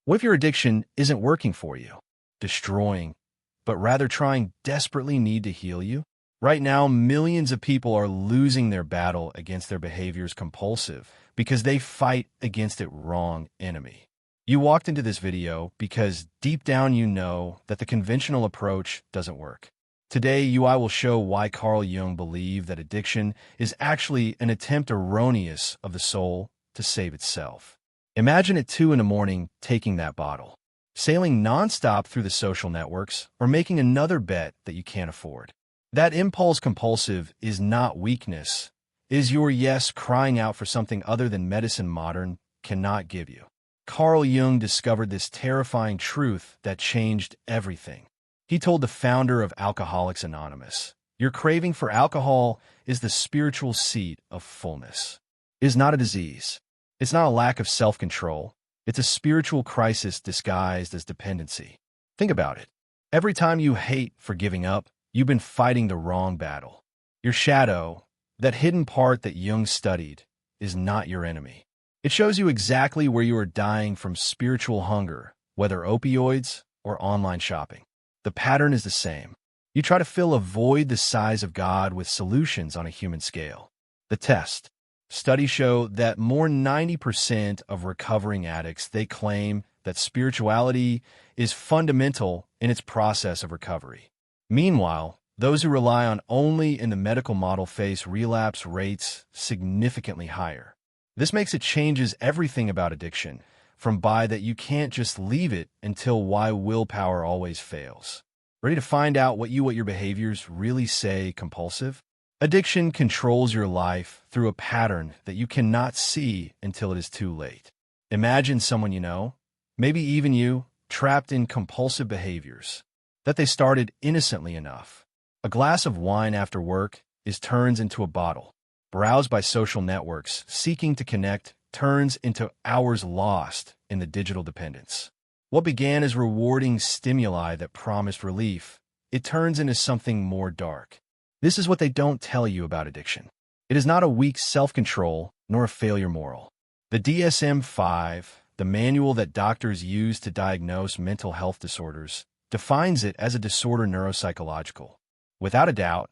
What if your addiction isn't working for you, destroying, but rather trying desperately need to heal you? Right now, millions of people are losing their battle against their behaviors compulsive because they fight against it wrong enemy. You walked into this video because deep down you know that the conventional approach doesn't work. Today, I will show why Carl Jung believed that addiction is actually an attempt erroneous of the soul to save itself. Imagine at 2 in the morning taking that bottle, sailing nonstop through the social networks, or making another bet that you can't afford. That impulse compulsive is not weakness, it is your yes crying out for something other than medicine modern cannot give you. Carl Jung discovered this terrifying truth that changed everything. He told the founder of Alcoholics Anonymous, "Your craving for alcohol is the spiritual seat of fullness. It is not a disease. It's not a lack of self-control. It's a spiritual crisis disguised as dependency." Think about it. Every time you hate for giving up, you've been fighting the wrong battle. Your shadow, that hidden part that Jung studied, is not your enemy. It shows you exactly where you are dying from spiritual hunger, whether opioids or online shopping. The pattern is the same. You try to fill a void the size of God with solutions on a human scale. The test. Studies show that more 90% of recovering addicts, they claim that spirituality is fundamental in its process of recovery. Meanwhile, those who rely on only in the medical model face relapse rates significantly higher. This makes it changes everything about addiction, from by that you can't just leave it until why willpower always fails. Ready to find out what your behaviors really say compulsive? Addiction controls your life through a pattern that you cannot see until it is too late. Imagine someone you know, maybe even you, trapped in compulsive behaviors, that they started innocently enough. A glass of wine after work turns into a bottle. Browsed by social networks, seeking to connect, turns into hours lost in the digital dependence. What began as rewarding stimuli that promised relief, it turns into something more dark. This is what they don't tell you about addiction. It is not a weak self-control, nor a failure moral. The DSM-5, the manual that doctors use to diagnose mental health disorders, defines it as a disorder neuropsychological. Without a doubt,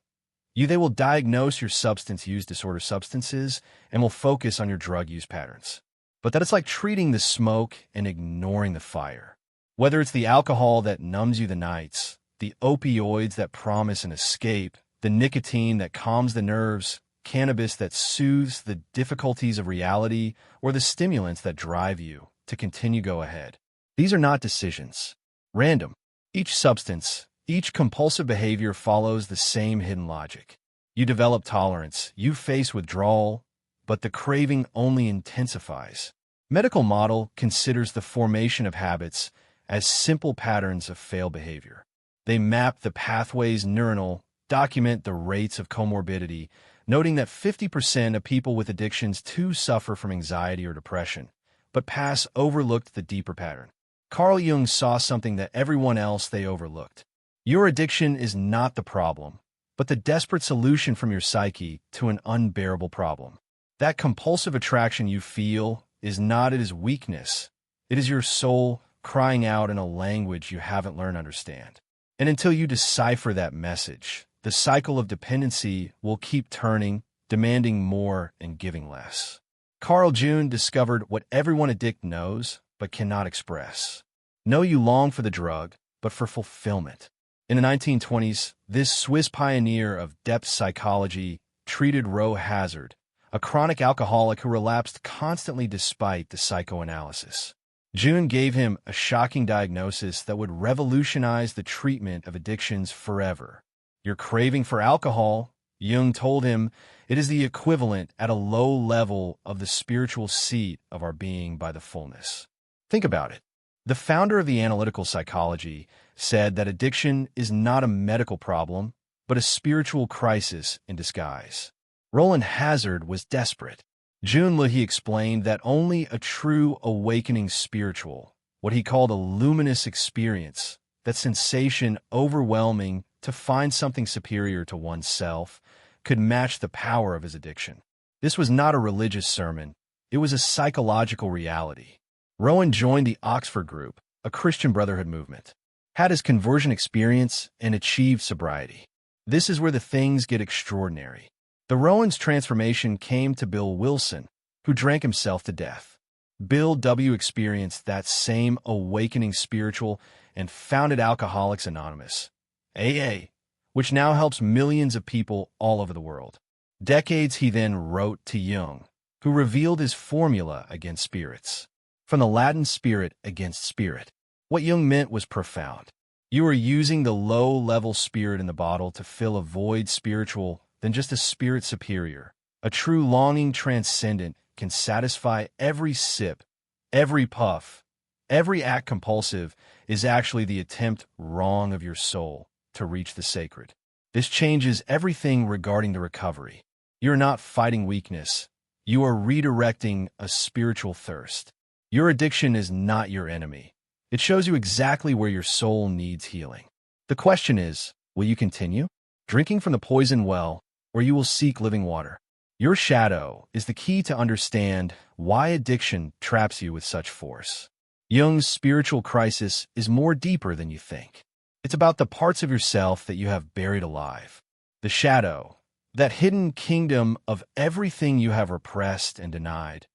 they will diagnose your substance use disorder substances and will focus on your drug use patterns. But that it's like treating the smoke and ignoring the fire. Whether it's the alcohol that numbs you the nights, the opioids that promise an escape, the nicotine that calms the nerves, cannabis that soothes the difficulties of reality, or the stimulants that drive you to continue go ahead. These are not decisions. Random. Each substance, each compulsive behavior follows the same hidden logic. You develop tolerance, you face withdrawal, but the craving only intensifies. Medical model considers the formation of habits as simple patterns of failed behavior. They map the pathways neuronal, document the rates of comorbidity, noting that 50% of people with addictions too suffer from anxiety or depression, but overlooked the deeper pattern. Carl Jung saw something that everyone else they overlooked. Your addiction is not the problem, but the desperate solution from your psyche to an unbearable problem. That compulsive attraction you feel is not its weakness. It is your soul crying out in a language you haven't learned to understand. And until you decipher that message, the cycle of dependency will keep turning, demanding more and giving less. Carl Jung discovered what everyone addict knows but cannot express. Know you long for the drug, but for fulfillment. In the 1920s, this Swiss pioneer of depth psychology treated Roe Hazard, a chronic alcoholic who relapsed constantly despite the psychoanalysis. Jung gave him a shocking diagnosis that would revolutionize the treatment of addictions forever. Your craving for alcohol, Jung told him, it is the equivalent at a low level of the spiritual seat of our being by the fullness. Think about it. The founder of the analytical psychology said that addiction is not a medical problem, but a spiritual crisis in disguise. Roland Hazard was desperate. Jung he explained that only a true awakening spiritual, what he called a luminous experience, that sensation overwhelming to find something superior to oneself, could match the power of his addiction. This was not a religious sermon. It was a psychological reality. Rowan joined the Oxford Group, a Christian Brotherhood movement, had his conversion experience, and achieved sobriety. This is where the things get extraordinary. The Rowan's transformation came to Bill Wilson, who drank himself to death. Bill W. experienced that same awakening spiritual and founded Alcoholics Anonymous, AA, which now helps millions of people all over the world. Decades he then wrote to Jung, who revealed his formula against spirits. From the Latin spirit against spirit. What Jung meant was profound. You are using the low-level spirit in the bottle to fill a void spiritual than just a spirit superior. A true longing transcendent can satisfy every sip, every puff, every act compulsive is actually the attempt wrong of your soul to reach the sacred. This changes everything regarding the recovery. You're not fighting weakness. You are redirecting a spiritual thirst. Your addiction is not your enemy. It shows you exactly where your soul needs healing. The question is, will you continue drinking from the poison well, or you will seek living water? Your shadow is the key to understand why addiction traps you with such force. Jung's spiritual crisis is more deeper than you think. It's about the parts of yourself that you have buried alive. The shadow, that hidden kingdom of everything you have repressed and denied,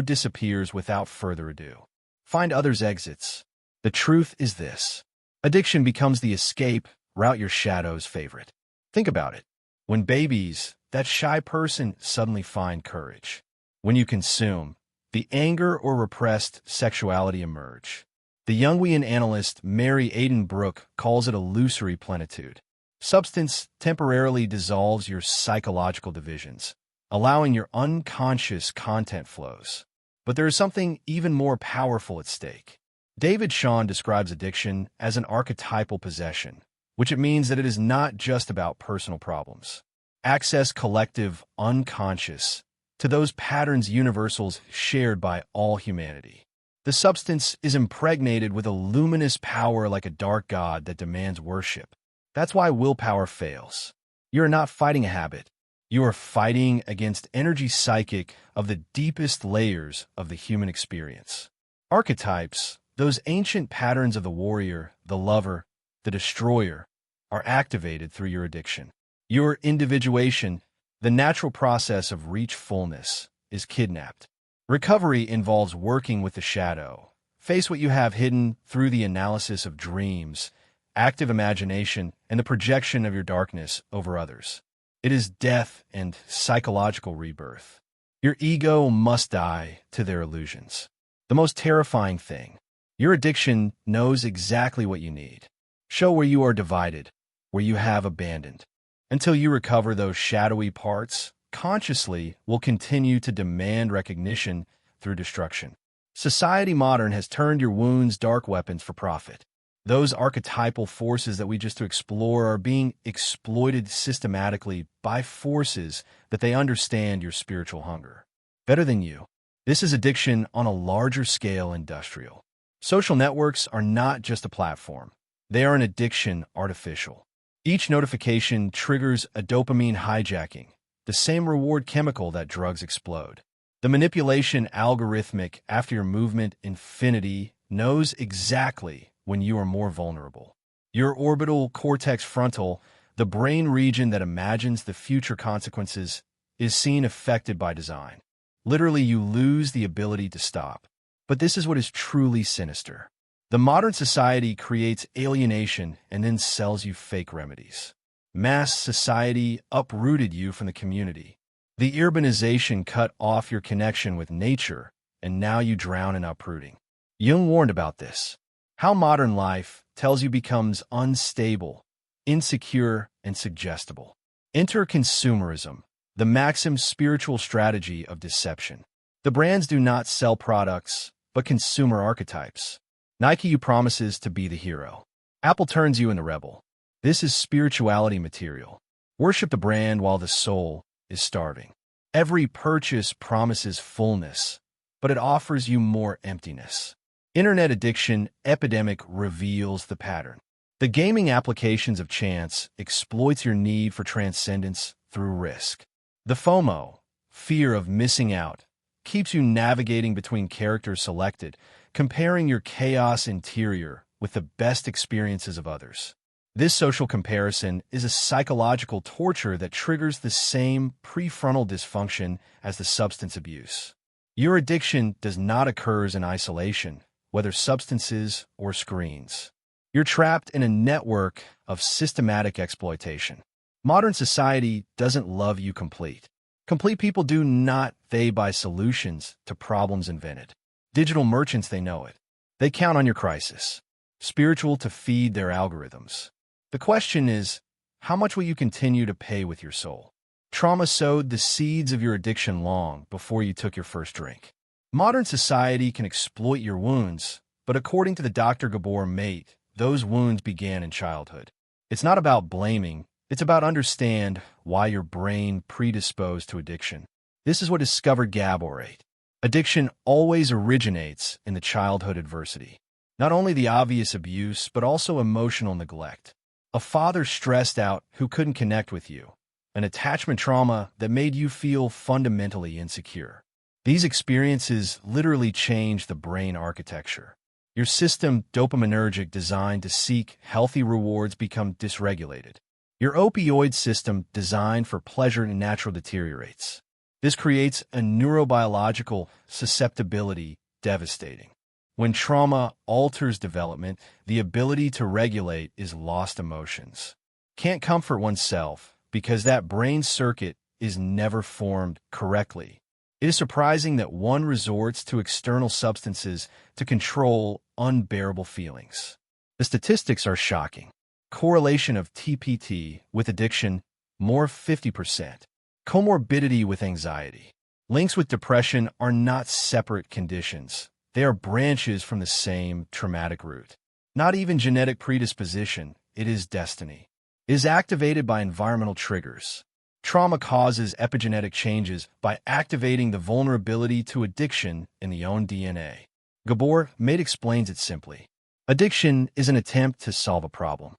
disappears without further ado. Find others' exits. The truth is this. Addiction becomes the escape route your shadow's favorite. Think about it. When babies, that shy person, suddenly find courage. When you consume, the anger or repressed sexuality emerge. The Jungian analyst Mary Aidan Brooke calls it illusory plenitude. Substance temporarily dissolves your psychological divisions, allowing your unconscious content flows. But there is something even more powerful at stake. David Shawn describes addiction as an archetypal possession, which it means that it is not just about personal problems. Access collective unconscious to those patterns universals shared by all humanity. The substance is impregnated with a luminous power like a dark god that demands worship. That's why willpower fails. You are not fighting a habit. You are fighting against energy psychic of the deepest layers of the human experience. Archetypes, those ancient patterns of the warrior, the lover, the destroyer, are activated through your addiction. Your individuation, the natural process of reach fullness, is kidnapped. Recovery involves working with the shadow. Face what you have hidden through the analysis of dreams, active imagination, and the projection of your darkness over others. It is death and psychological rebirth. Your ego must die to their illusions. The most terrifying thing, your addiction knows exactly what you need. Show where you are divided, where you have abandoned. Until you recover those shadowy parts, consciously will continue to demand recognition through destruction. Society modern has turned your wounds dark weapons for profit. Those archetypal forces that we just to explore are being exploited systematically by forces that they understand your spiritual hunger. Better than you. This is addiction on a larger scale, industrial. Social networks are not just a platform. They are an addiction artificial. Each notification triggers a dopamine hijacking, the same reward chemical that drugs explode. The manipulation algorithmic after your movement infinity knows exactly when you are more vulnerable. Your orbital cortex frontal, the brain region that imagines the future consequences, is seen affected by design. Literally, you lose the ability to stop. But this is what is truly sinister. The modern society creates alienation and then sells you fake remedies. Mass society uprooted you from the community. The urbanization cut off your connection with nature, and now you drown in uprooting. Jung warned about this. How modern life tells you becomes unstable, insecure, and suggestible. Enter consumerism, the maxim spiritual strategy of deception. The brands do not sell products, but consumer archetypes. Nike you promises to be the hero. Apple turns you into rebel. This is spirituality material. Worship the brand while the soul is starving. Every purchase promises fullness, but it offers you more emptiness. Internet addiction epidemic reveals the pattern. The gaming applications of chance exploits your need for transcendence through risk. The FOMO, fear of missing out, keeps you navigating between characters selected, comparing your chaos interior with the best experiences of others. This social comparison is a psychological torture that triggers the same prefrontal dysfunction as the substance abuse. Your addiction does not occur in isolation, whether substances or screens. You're trapped in a network of systematic exploitation. Modern society doesn't love you complete. Complete people do not. They buy solutions to problems invented. Digital merchants, they know it. They count on your crisis. Spiritual to feed their algorithms. The question is, how much will you continue to pay with your soul? Trauma sowed the seeds of your addiction long before you took your first drink. Modern society can exploit your wounds, but according to the Dr. Gabor Mate, those wounds began in childhood. It's not about blaming, it's about understand why your brain predisposed to addiction. This is what discovered Gabor ate. Addiction always originates in the childhood adversity. Not only the obvious abuse, but also emotional neglect. A father stressed out who couldn't connect with you. An attachment trauma that made you feel fundamentally insecure. These experiences literally change the brain architecture. Your system, dopaminergic, designed to seek healthy rewards, become dysregulated. Your opioid system, designed for pleasure and natural, deteriorates. This creates a neurobiological susceptibility, devastating. When trauma alters development, the ability to regulate is lost. Emotions can't comfort oneself because that brain circuit is never formed correctly. It is surprising that one resorts to external substances to control unbearable feelings. The statistics are shocking. Correlation of TPT with addiction, more 50%. Comorbidity with anxiety. Links with depression are not separate conditions. They are branches from the same traumatic root. Not even genetic predisposition, it is destiny. It is activated by environmental triggers. Trauma causes epigenetic changes by activating the vulnerability to addiction in the own DNA. Gabor Mate explains it simply. Addiction is an attempt to solve a problem.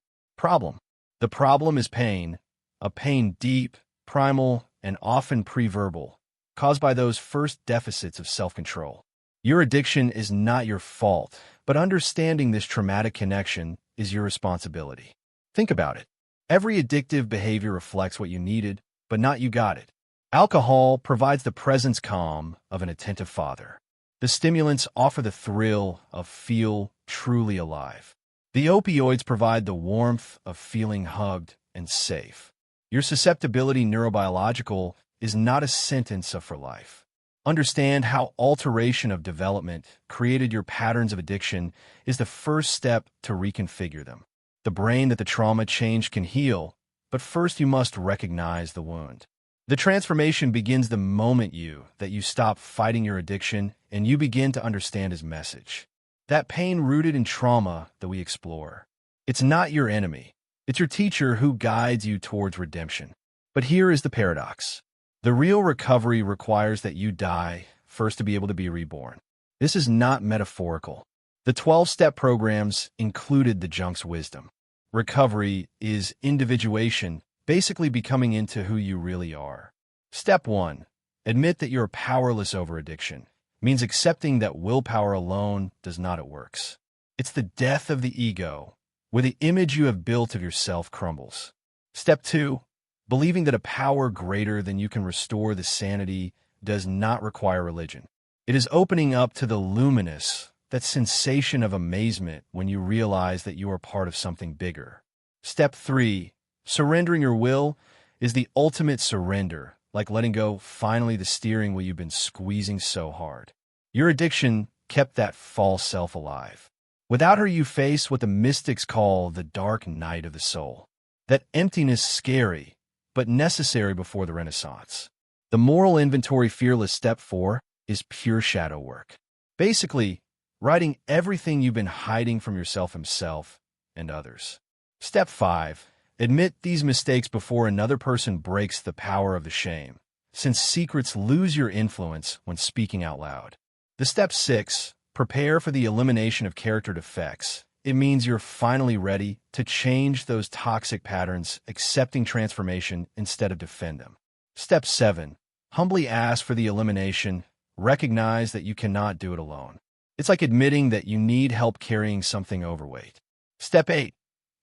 The problem is pain, a pain deep, primal, and often pre-verbal, caused by those first deficits of self-control. Your addiction is not your fault, but understanding this traumatic connection is your responsibility. Think about it. Every addictive behavior reflects what you needed, but not you got it. Alcohol provides the presence calm of an attentive father. The stimulants offer the thrill of feel truly alive. The opioids provide the warmth of feeling hugged and safe. Your susceptibility, neurobiological, is not a sentence for life. Understand how alteration of development created your patterns of addiction is the first step to reconfigure them. The brain that the trauma changed can heal, but first you must recognize the wound. The transformation begins the moment you stop fighting your addiction and you begin to understand his message. That pain rooted in trauma that we explore. It's not your enemy. It's your teacher who guides you towards redemption. But here is the paradox. The real recovery requires that you die first to be able to be reborn. This is not metaphorical. The 12-step programs included the Jung's wisdom. Recovery is individuation, basically becoming into who you really are. Step 1. Admit that you're powerless over addiction. Means accepting that willpower alone does not it works. It's the death of the ego, where the image you have built of yourself crumbles. Step 2. Believing that a power greater than you can restore the sanity does not require religion. It is opening up to the luminous, that sensation of amazement when you realize that you are part of something bigger. Step 3. Surrendering your will is the ultimate surrender, like letting go finally the steering wheel you've been squeezing so hard. Your addiction kept that false self alive. Without her, you face what the mystics call the dark night of the soul. That emptiness scary, but necessary before the Renaissance. The moral inventory fearless. Step 4 is pure shadow work. Basically, writing everything you've been hiding from yourself himself and others. Step 5, admit these mistakes before another person breaks the power of the shame, since secrets lose your influence when speaking out loud. The step 6, prepare for the elimination of character defects. It means you're finally ready to change those toxic patterns, accepting transformation instead of defend them. Step 7, humbly ask for the elimination. Recognize that you cannot do it alone. It's like admitting that you need help carrying something overweight. Step 8.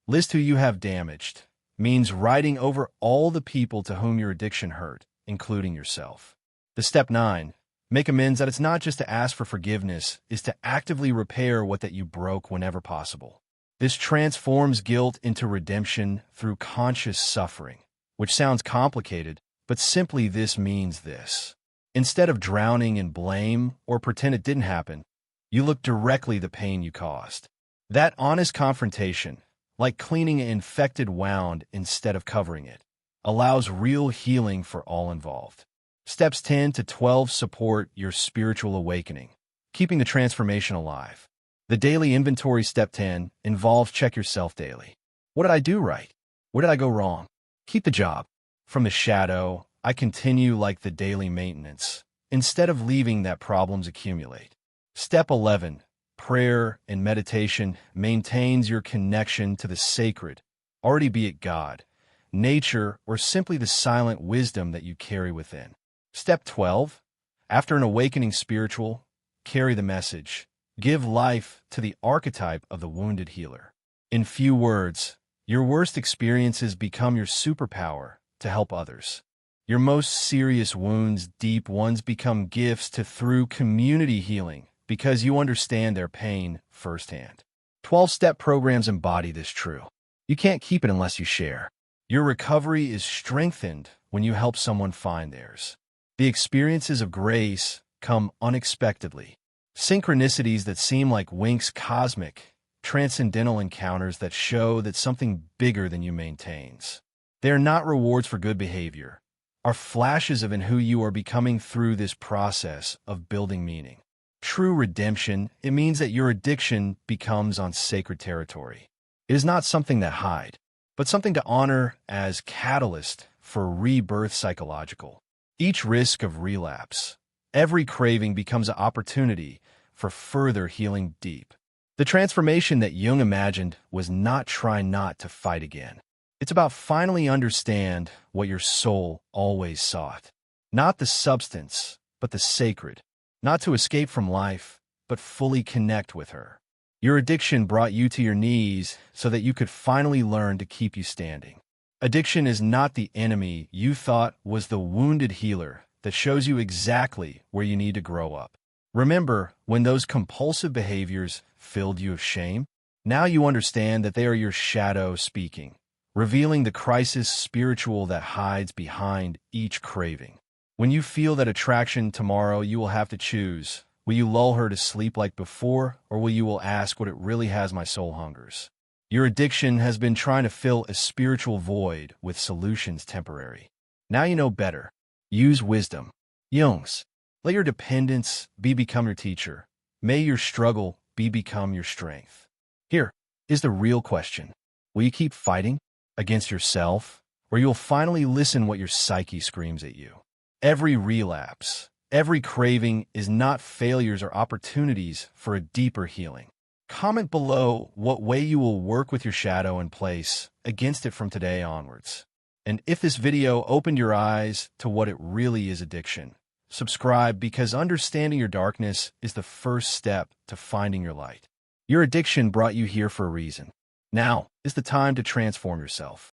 List who you have damaged. Means writing over all the people to whom your addiction hurt, including yourself. The step 9. Make amends. That it's not just to ask for forgiveness, is to actively repair what that you broke whenever possible. This transforms guilt into redemption through conscious suffering, which sounds complicated, but simply this means this. Instead of drowning in blame or pretend it didn't happen, you look directly the pain you caused. That honest confrontation, like cleaning an infected wound instead of covering it, allows real healing for all involved. Steps 10 to 12 support your spiritual awakening, keeping the transformation alive. The daily inventory, step 10, involves check yourself daily. What did I do right? Where did I go wrong? Keep the job. From the shadow, I continue like the daily maintenance, instead of leaving that problems accumulate. Step 11, prayer and meditation, maintains your connection to the sacred, already be it God, nature, or simply the silent wisdom that you carry within. Step 12, after an awakening spiritual, carry the message. Give life to the archetype of the wounded healer. In few words, your worst experiences become your superpower to help others. Your most serious wounds, deep ones, become gifts to through community healing because you understand their pain firsthand. 12-step programs embody this true. You can't keep it unless you share. Your recovery is strengthened when you help someone find theirs. The experiences of grace come unexpectedly. Synchronicities that seem like winks, cosmic, transcendental encounters that show that something bigger than you maintains. They are not rewards for good behavior, are flashes of in who you are becoming through this process of building meaning. True redemption, it means that your addiction becomes on sacred territory. It is not something that hide, but something to honor as catalyst for rebirth psychological. Each risk of relapse, every craving becomes an opportunity for further healing deep. The transformation that Jung imagined was not try not to fight again. It's about finally understand what your soul always sought. Not the substance, but the sacred. Not to escape from life, but fully connect with her. Your addiction brought you to your knees so that you could finally learn to keep you standing. Addiction is not the enemy you thought was the wounded healer that shows you exactly where you need to grow up. Remember when those compulsive behaviors filled you with shame? Now you understand that they are your shadow speaking, revealing the crisis spiritual that hides behind each craving. When you feel that attraction tomorrow, you will have to choose. Will you lull her to sleep like before, or will you ask what it really has my soul hungers? Your addiction has been trying to fill a spiritual void with solutions temporary. Now you know better. Use wisdom. Jung's. Let your dependence become your teacher. May your struggle become your strength. Here is the real question. Will you keep fighting against yourself, or you'll finally listen what your psyche screams at you? Every relapse, every craving is not failures or opportunities for a deeper healing. Comment below what way you will work with your shadow in place against it from today onwards. And if this video opened your eyes to what it really is addiction, subscribe because understanding your darkness is the first step to finding your light. Your addiction brought you here for a reason. Now is the time to transform yourself.